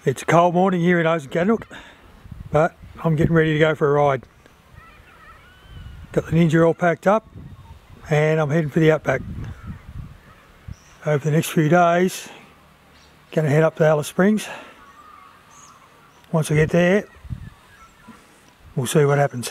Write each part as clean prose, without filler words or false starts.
It's a cold morning here in Eyre, but I'm getting ready to go for a ride. Got the Ninja all packed up and I'm heading for the Outback. Over the next few days, going to head up to Alice Springs. Once I get there, we'll see what happens.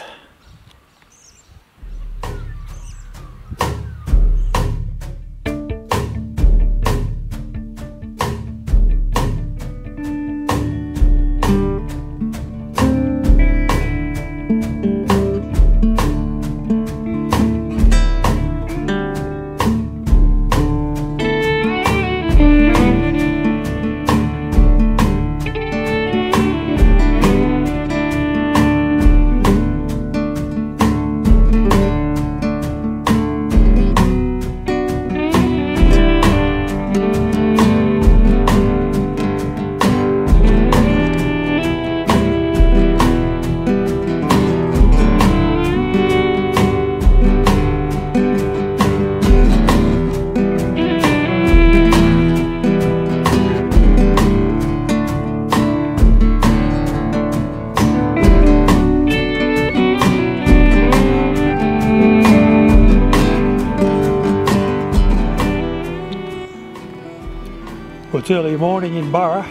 Well, it's early morning in Borough,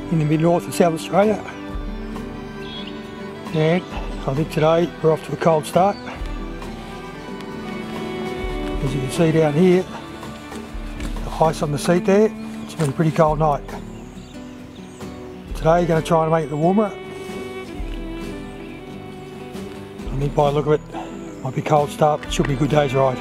in the mid-north of South Australia, and I think today we're off to a cold start. As you can see down here, the ice on the seat there, it's been a pretty cold night. Today, going to try and make it the Woomera. I think by the look of it, might be a cold start, but it should be a good day's ride.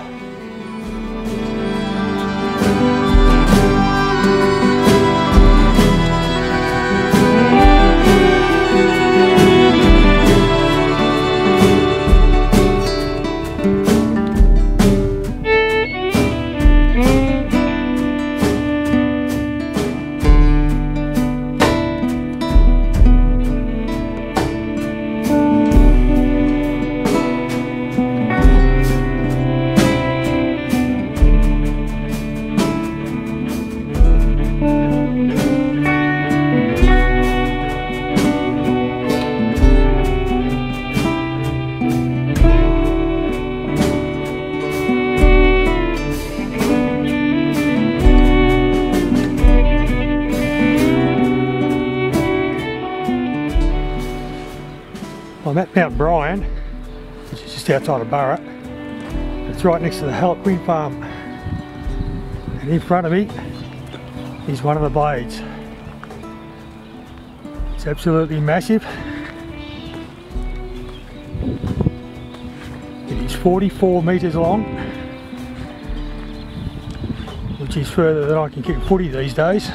I'm at Mount Brian, which is just outside of Borough. It's right next to the Hallett Wind Farm, and in front of me is one of the blades. It's absolutely massive. It is 44 metres long, which is further than I can kick a footy these days.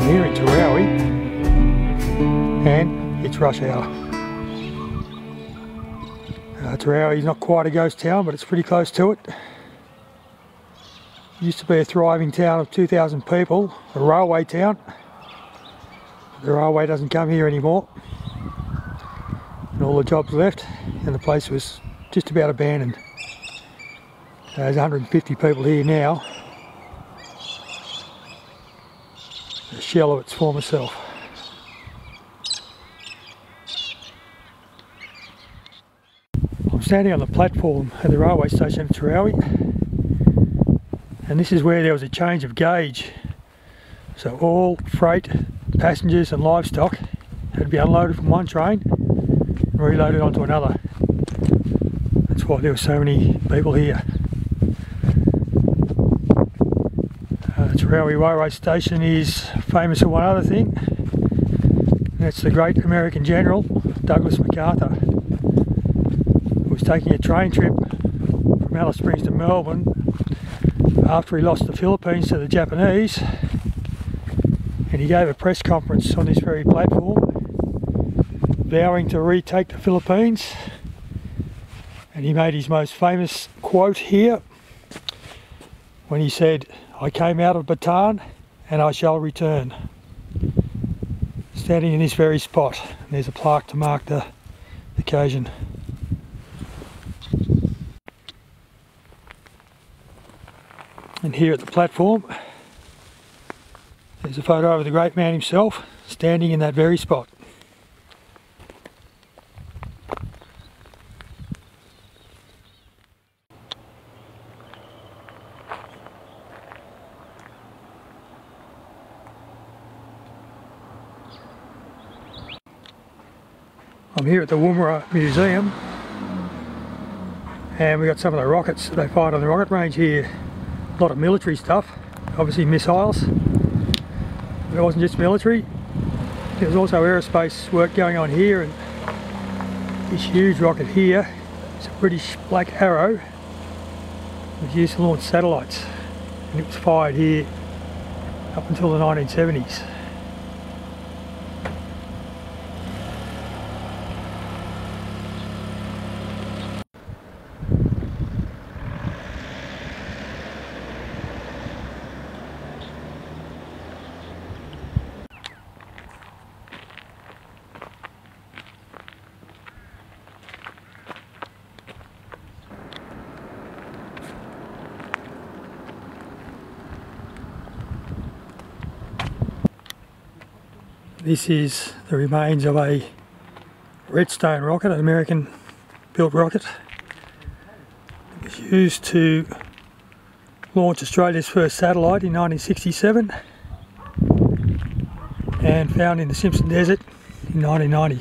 Here in Terowie, and it's rush hour. Terowie is not quite a ghost town, but it's pretty close to it. It used to be a thriving town of 2,000 people, a railway town. The railway doesn't come here anymore, and all the jobs left, and the place was just about abandoned. There's 150 people here now. A shell of its former self. I'm standing on the platform at the railway station at Terowie, and this is where there was a change of gauge. So all freight, passengers and livestock had to be unloaded from one train and reloaded onto another. That's why there were so many people here. Terowie Railway Station is famous for one other thing, and that's the great American general Douglas MacArthur, who was taking a train trip from Alice Springs to Melbourne after he lost the Philippines to the Japanese, and he gave a press conference on this very platform vowing to retake the Philippines, and he made his most famous quote here when he said, "I came out of Bataan and I shall return." standing in this very spot. There's a plaque to mark the occasion. And here at the platform, there's a photo of the great man himself standing in that very spot. I'm here at the Woomera Museum, and we got some of the rockets that they fired on the rocket range here. A lot of military stuff, obviously missiles, but it wasn't just military. There was also aerospace work going on here, and this huge rocket here is a British Black Arrow. It was used to launch satellites, and it was fired here up until the 1970s. This is the remains of a Redstone rocket, an American built rocket. It was used to launch Australia's first satellite in 1967 and found in the Simpson Desert in 1990.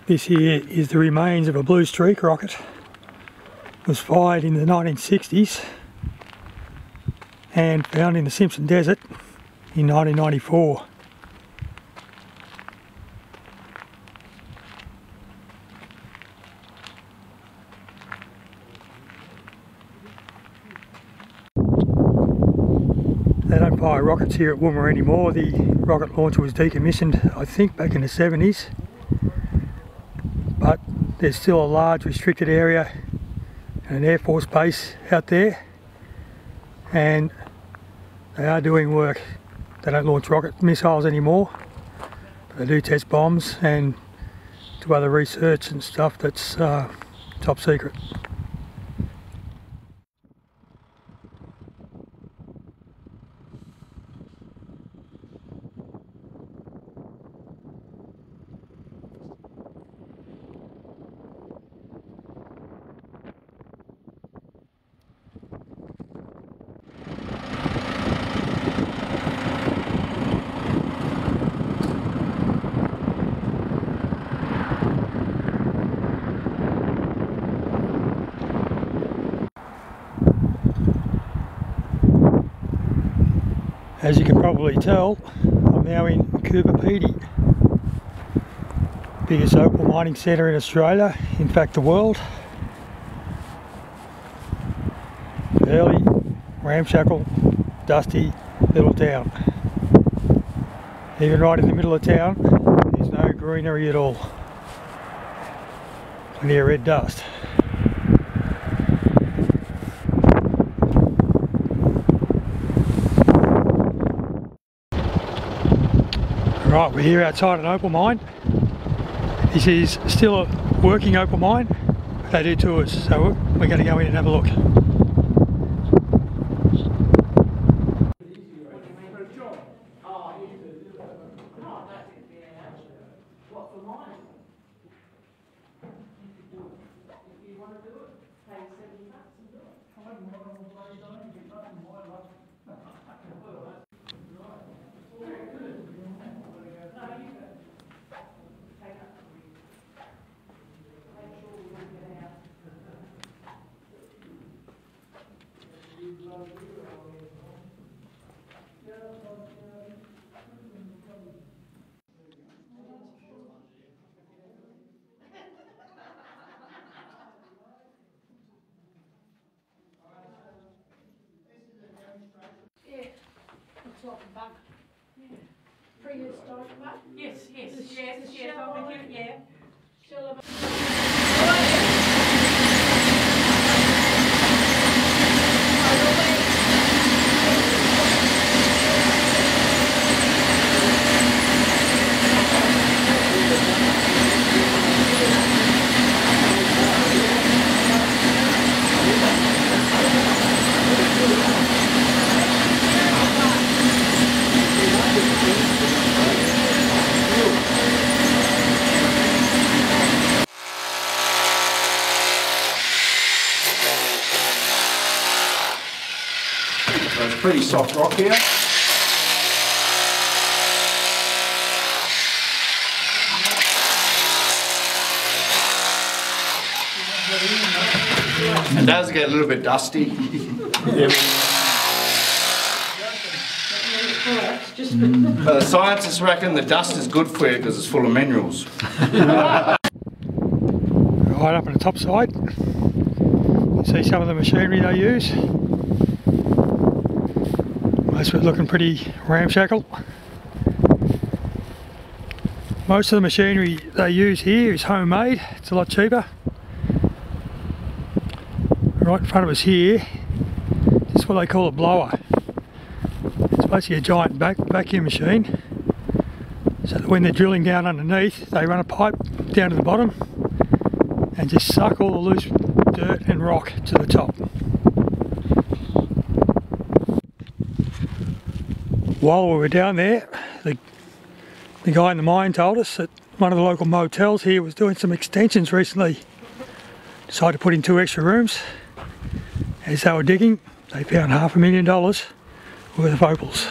This here is the remains of a Blue Streak rocket. It was fired in the 1960s and found in the Simpson Desert in 1994. They don't fire rockets here at Woomera anymore. The rocket launcher was decommissioned, I think, back in the 70s. But there's still a large restricted area and an Air Force base out there, and they are doing work. They don't launch rocket missiles anymore, but they do test bombs and do other research and stuff that's top secret. As you can probably tell, I'm now in Coober Pedy, biggest opal mining centre in Australia, in fact the world. Fairly ramshackle, dusty little town. Even right in the middle of town, there's no greenery at all. Plenty of red dust. Right, we're here outside an opal mine. This is still a working opal mine. They do tours, so we're going to go in and have a look. Prehistoric map? Yes, yes, yes, I'm with you, yeah. pretty soft rock here. It does get a little bit dusty. But the scientists reckon the dust is good for you because it's full of minerals. Right up on the top side, you can see some of the machinery they use. Most of it looking pretty ramshackle. Most of the machinery they use here is homemade, it's a lot cheaper. Right in front of us here, this is what they call a blower. It's basically a giant vacuum machine, so that when they're drilling down underneath, they run a pipe down to the bottom and just suck all the loose dirt and rock to the top. While we were down there, the guy in the mine told us that one of the local motels here was doing some extensions recently. Decided to put in 2 extra rooms. As they were digging, they found $500,000 worth of opals.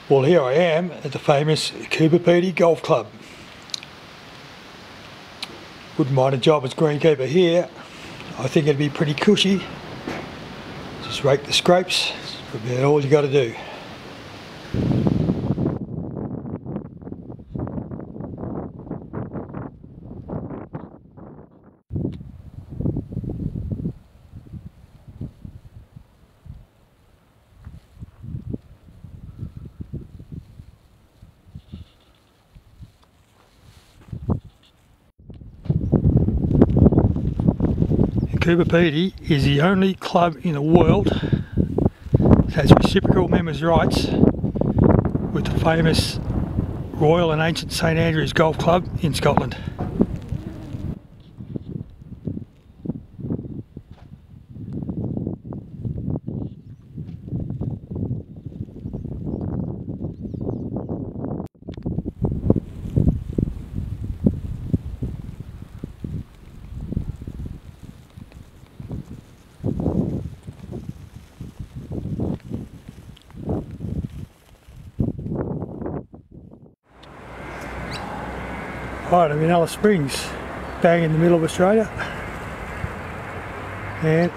Well, here I am at the famous Coober Pedy Golf Club. Wouldn't mind a job as greenkeeper here. I think it'd be pretty cushy. Just rake the scrapes, that's about all you got to do. Coober Pedy is the only club in the world that has reciprocal members' rights with the famous Royal and Ancient St Andrews Golf Club in Scotland. Right, I'm in Alice Springs, bang in the middle of Australia, and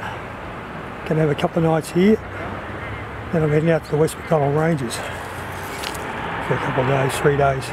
gonna have a couple of nights here. Then I'm heading out to the West McDonnell Ranges for a couple of days, 3 days.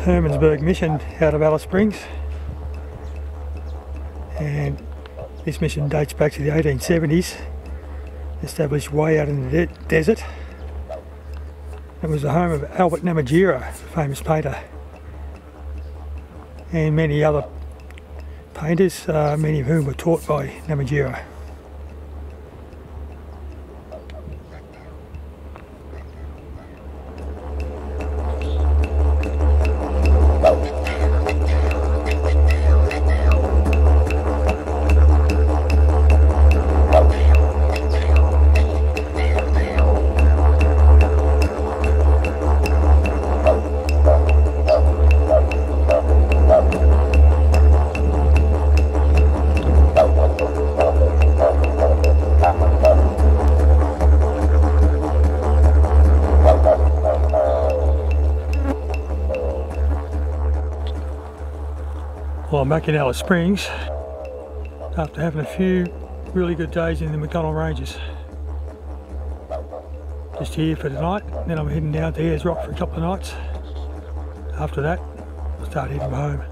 Hermannsburg mission out of Alice Springs, and this mission dates back to the 1870s, established way out in the desert. It was the home of Albert Namatjira, famous painter, and many other painters, many of whom were taught by Namatjira. Well, I'm back in Alice Springs after having a few really good days in the Flinders Ranges. Just here for tonight, then I'm heading down to Eyre's Rock for a couple of nights. After that, I'll start heading home.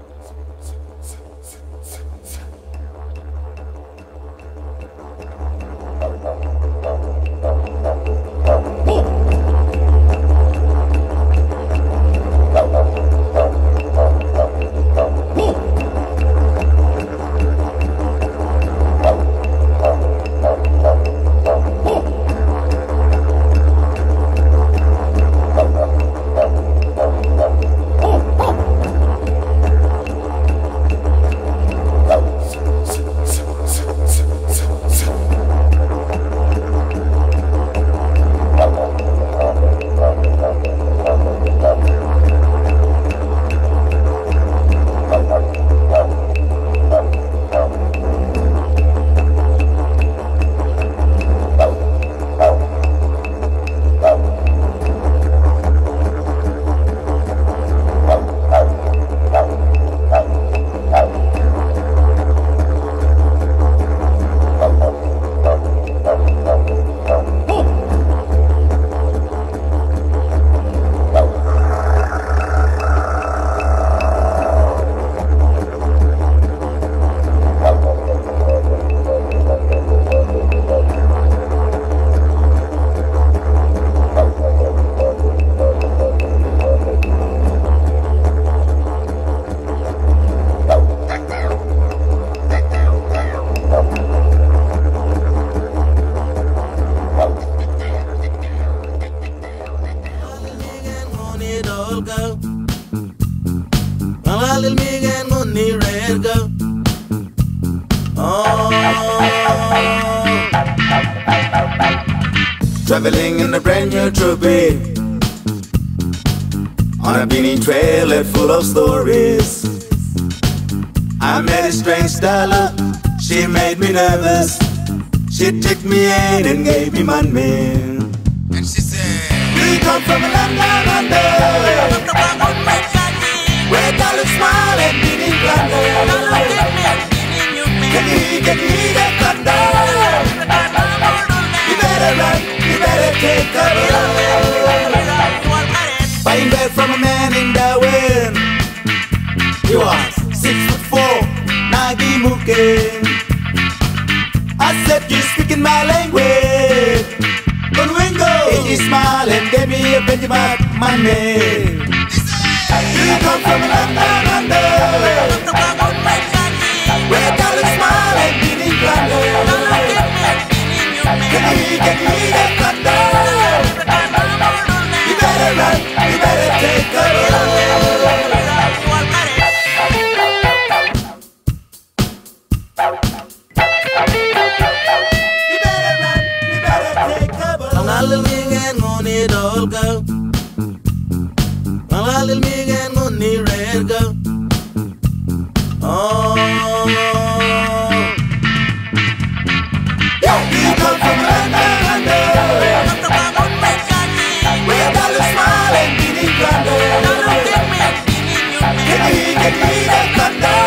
Traveling in a brand new Terowie on a beanie trail that's full of stories. I met a strange dollar, she made me nervous. She took me in and gave me money. And she said, we come from a land down under, where dollars smile and meaning plunder. Can you hear that thunder? You better run, you better take cover. Buying back from a man in the wind. He was 6'4", Nagi Muke. I said, you speaking my language. Conwingo. He smiled and gave me a Benjamin money. You come from a land down under, where dollars smile and meaning plunder. Can you hear that thunder? You better run, you better take cover. You better run, you better take cover. Ang alil mingan ngunit all go. Ang alil mingan ngunit red go. Oh. You come from land down under, where dollars smile and meaning plunder. Can you hear that thunder?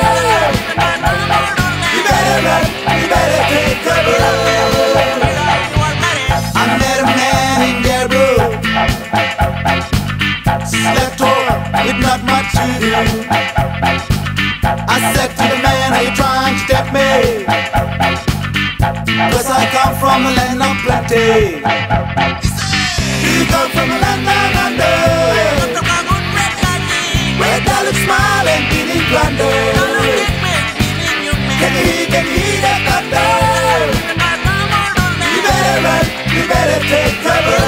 You better run, you better take cover. I met a man in Terowie, slept over with my I said to the man, are you trying to step me? Cause I come from a land of plenty. You come from a land down under, where dollars smile and beating plunder. Can you hear that thunder? You better run, you better take cover.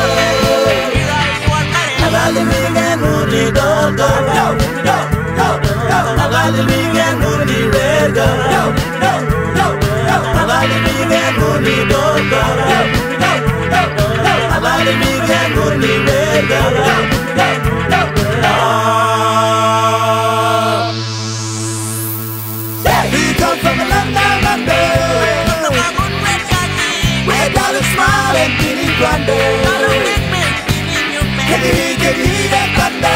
I got the big and moody dog, no, no, no, no. I got the big and moody red dog, no, no, no, no. I got the big and moody dog, no, no, no, no. I got the big and moody red dog, no, no, no, no. You come from a land down under, where dollars smile and beating plunder. Can you hear that thunder?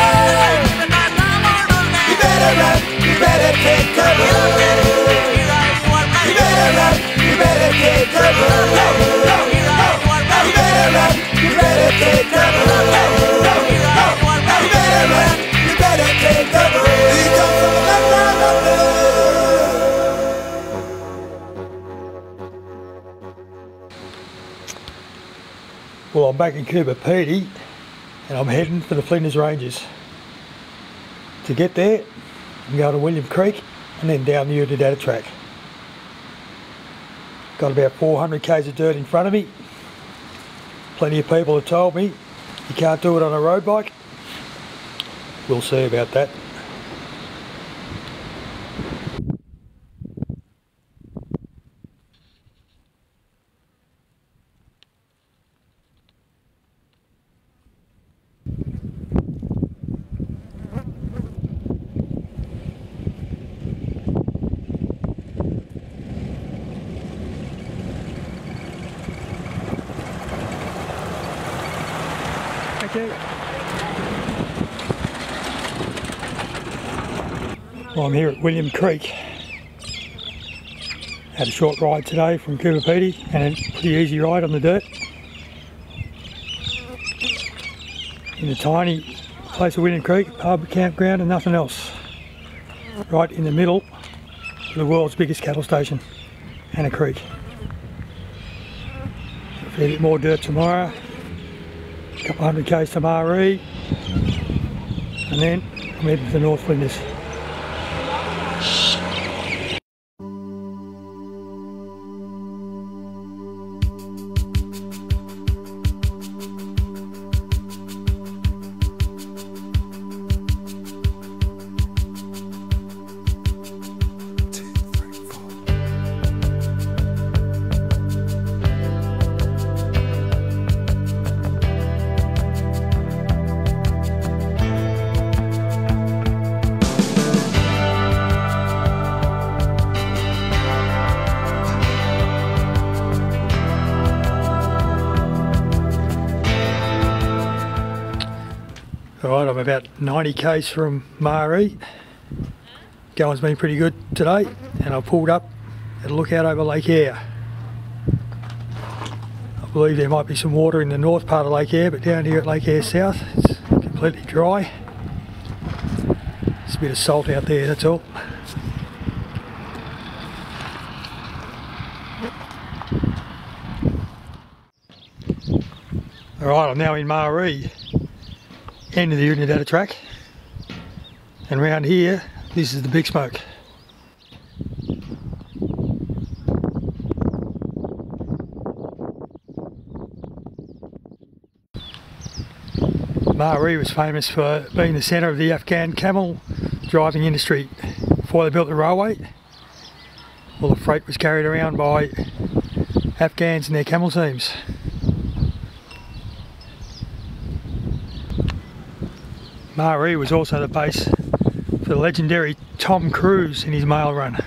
You better run, you better take cover. You better run, you better take cover. You better run, you better take cover. You better run, you better take cover. You come from the land down under. Well, I'm back in Coober Pedy and I'm heading for the Flinders Ranges. To get there, I'm going to William Creek and then down the Udadata track. Got about 400 k's of dirt in front of me. Plenty of people have told me you can't do it on a road bike. We'll see about that. Okay. Well, I'm here at William Creek. Had a short ride today from Coober Pedy and a pretty easy ride on the dirt. In a tiny place of William Creek, pub, campground and nothing else. Right in the middle of the world's biggest cattle station and a creek. A fair bit more dirt tomorrow. A couple 100 k's to Marree, and then I'm heading to the North Flinders. Alright, I'm about 90 k's from Marree. Going's been pretty good today, and I pulled up at a lookout over Lake Eyre. I believe there might be some water in the north part of Lake Eyre, but down here at Lake Eyre South it's completely dry. There's a bit of salt out there, that's all. Alright, I'm now in Marree, end of the Udadata track, and round here this is the big smoke. Marree was famous for being the centre of the Afghan camel driving industry. Before they built the railway, all the freight was carried around by Afghans and their camel teams. Marree was also the base for the legendary Tom Cruise in his mail run.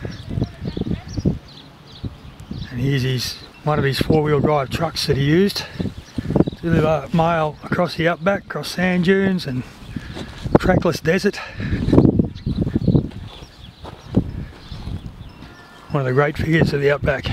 And here's one of his four-wheel drive trucks that he used to deliver mail across the Outback, across sand dunes and trackless desert. One of the great figures of the Outback.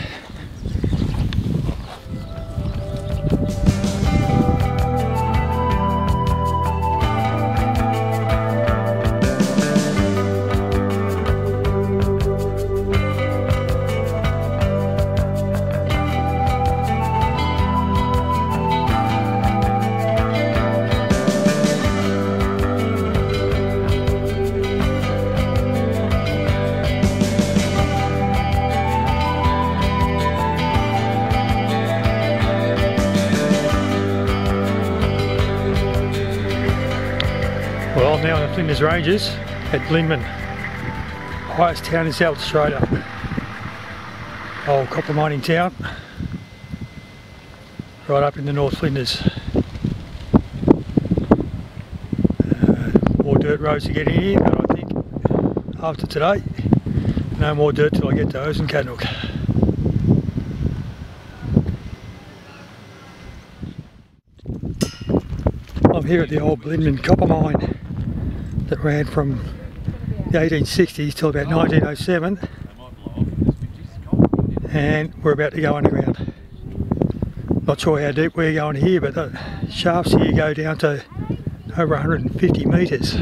Flinders Ranges at Blindman, highest town in South Australia. Old copper mining town, right up in the North Flinders. More dirt roads to get in here, but I think after today, no more dirt till I get to Ozenkadnook. I'm here at the old Blindman copper mine that ran from the 1860s till about 1907, and we're about to go underground. Not sure how deep we're going here, but the shafts here go down to over 150 metres.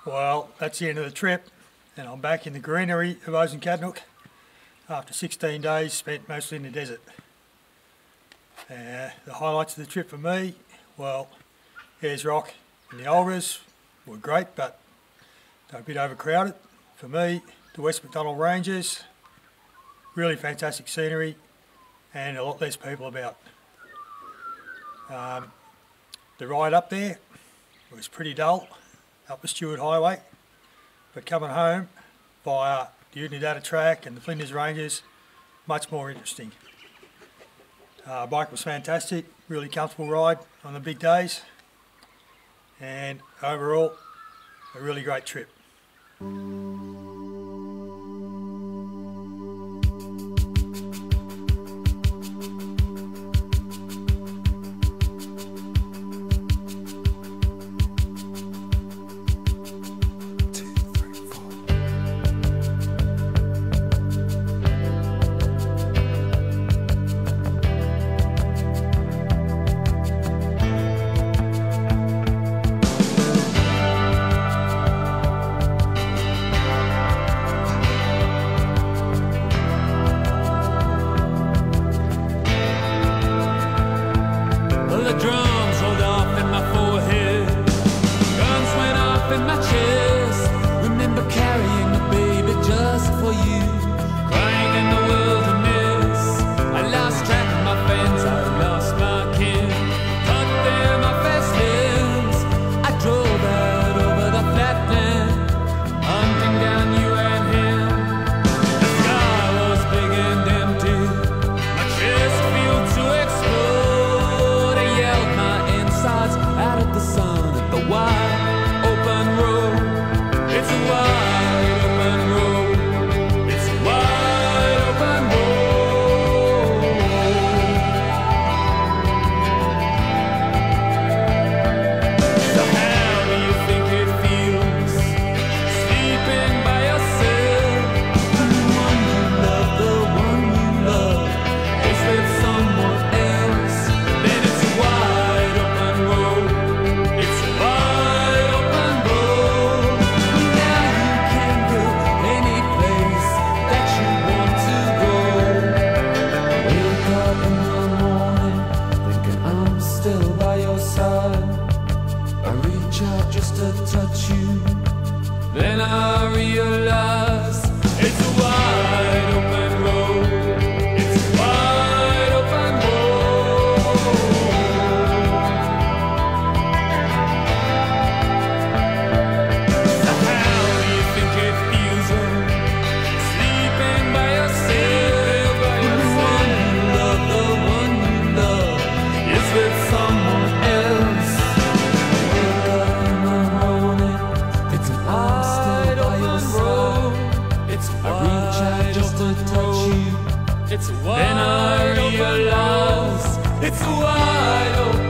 Well, that's the end of the trip, and I'm back in the greenery of Ozenkadnook after 16 days spent mostly in the desert. The highlights of the trip for me, well, Ayers Rock and the Olgas were great, but they're a bit overcrowded. For me, the West McDonald Ranges, really fantastic scenery and a lot less people about. The ride up there was pretty dull, up the Stewart Highway, but coming home via the Unidata track and the Flinders Ranges, much more interesting. Bike was fantastic, really comfortable ride on the big days, and overall a really great trip. reach out just to touch you. It's wide then I realize it's wide open.